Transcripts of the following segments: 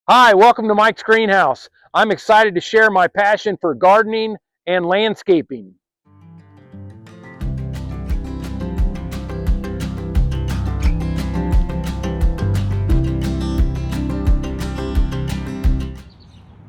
Hi, welcome to Mike's Greenhouse. I'm excited to share my passion for gardening and landscaping.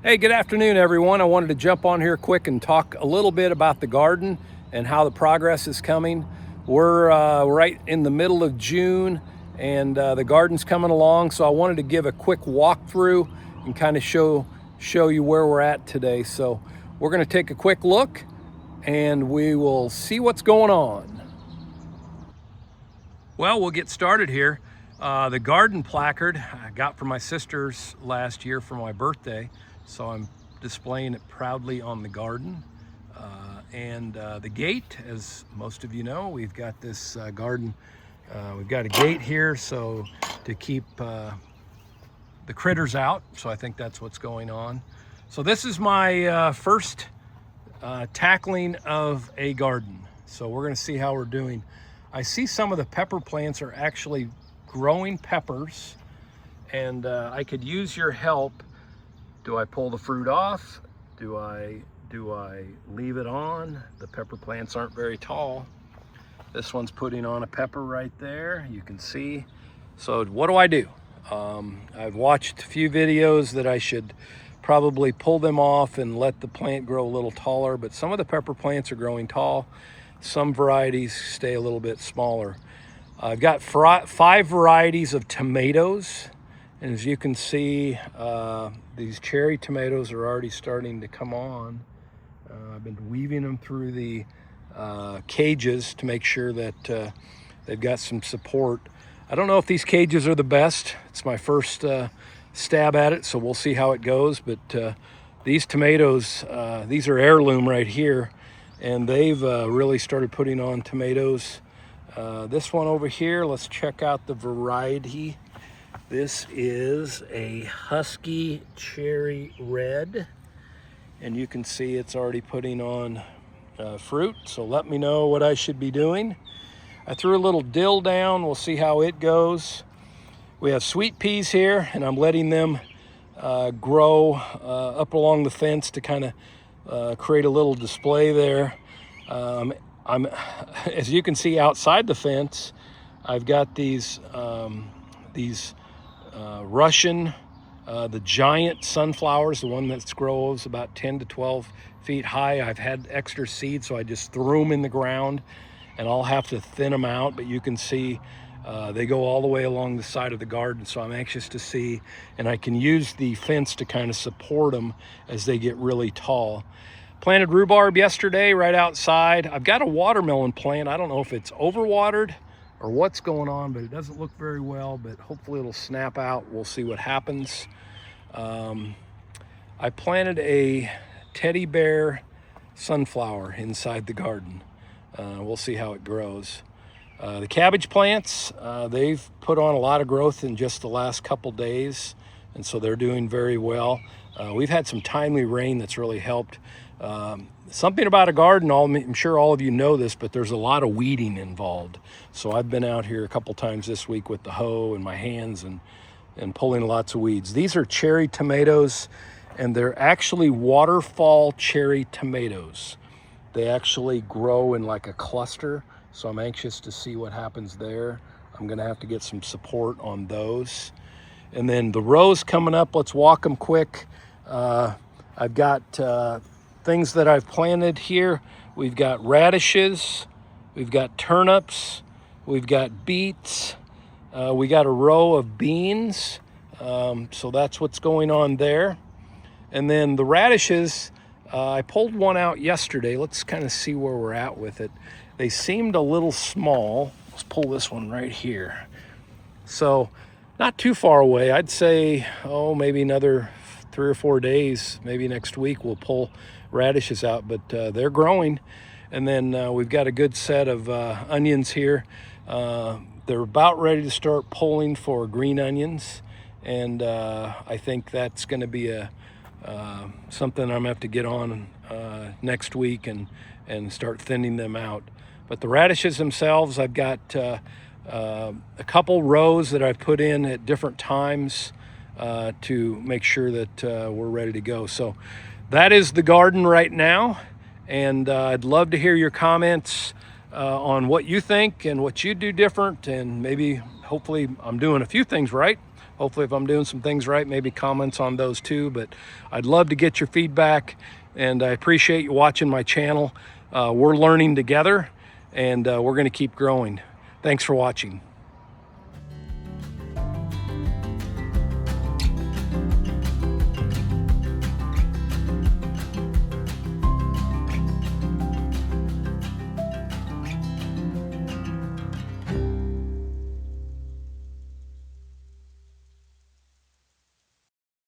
Hey, good afternoon, everyone. I wanted to jump on here quick and talk a little bit about the garden and how the progress is coming. We're right in the middle of June, and the garden's coming along, so I wanted to give a quick walkthrough and kind of show you where we're at today. So we're going to take a quick look, and we will see what's going on. Well, we'll get started here. The garden placard I got from my sisters last year for my birthday, so I'm displaying it proudly on the garden. And the gate, as most of you know, we've got this garden. We've got a gate here so to keep the critters out, so I think that's what's going on. So this is my first tackling of a garden. So we're gonna see how we're doing. I see some of the pepper plants are actually growing peppers, and I could use your help. Do I pull the fruit off? Do I leave it on? The pepper plants aren't very tall. This one's putting on a pepper right there, you can see. So what do I do? I've watched a few videos that I should probably pull them off and let the plant grow a little taller, but some of the pepper plants are growing tall. Some varieties stay a little bit smaller. I've got 5 varieties of tomatoes, and as you can see, these cherry tomatoes are already starting to come on. I've been weaving them through the cages to make sure that they've got some support. I don't know if these cages are the best. It's my first stab at it, so we'll see how it goes. But these tomatoes, these are heirloom right here, and they've really started putting on tomatoes. This one over here, let's check out the variety. This is a Husky Cherry Red, and you can see it's already putting on fruit, so let me know what I should be doing. I threw a little dill down, we'll see how it goes. We have sweet peas here, and I'm letting them grow up along the fence to kind of create a little display there. As you can see outside the fence, I've got these Russian, the giant sunflowers, the one that grows about 10 to 12 feet high. I've had extra seed, so I just threw them in the ground, and I'll have to thin them out, but you can see they go all the way along the side of the garden, so I'm anxious to see, and I can use the fence to kind of support them as they get really tall. Planted rhubarb yesterday right outside. I've got a watermelon plant. I don't know if it's overwatered or what's going on, but it doesn't look very well, but hopefully it'll snap out. We'll see what happens. I planted a teddy bear sunflower inside the garden. We'll see how it grows. The cabbage plants, they've put on a lot of growth in just the last couple days, and so they're doing very well. We've had some timely rain that's really helped. Something about a garden, I'm sure all of you know this, but there's a lot of weeding involved. So I've been out here a couple times this week with the hoe and my hands and pulling lots of weeds. These are cherry tomatoes, and they're actually waterfall cherry tomatoes. They actually grow in like a cluster, so I'm anxious to see what happens there. I'm gonna have to get some support on those. And then the rows coming up, let's walk them quick. I've got things that I've planted here. We've got radishes, we've got turnips, we've got beets, we got a row of beans, so that's what's going on there. And then the radishes, I pulled one out yesterday. Let's kind of see where we're at with it. They seemed a little small. Let's pull this one right here. So not too far away. I'd say, maybe another 3 or 4 days, maybe next week we'll pull radishes out, but they're growing. And then we've got a good set of onions here. They're about ready to start pulling for green onions, and I think that's going to be something I'm gonna have to get on next week and start thinning them out. But the radishes themselves, I've got a couple rows that I've put in at different times. to make sure that we're ready to go. So that is the garden right now, and I'd love to hear your comments on what you think and what you do different, and maybe hopefully I'm doing a few things right. Hopefully if I'm doing some things right, maybe comments on those too. But I'd love to get your feedback, and I appreciate you watching my channel. We're learning together, and we're going to keep growing. Thanks for watching.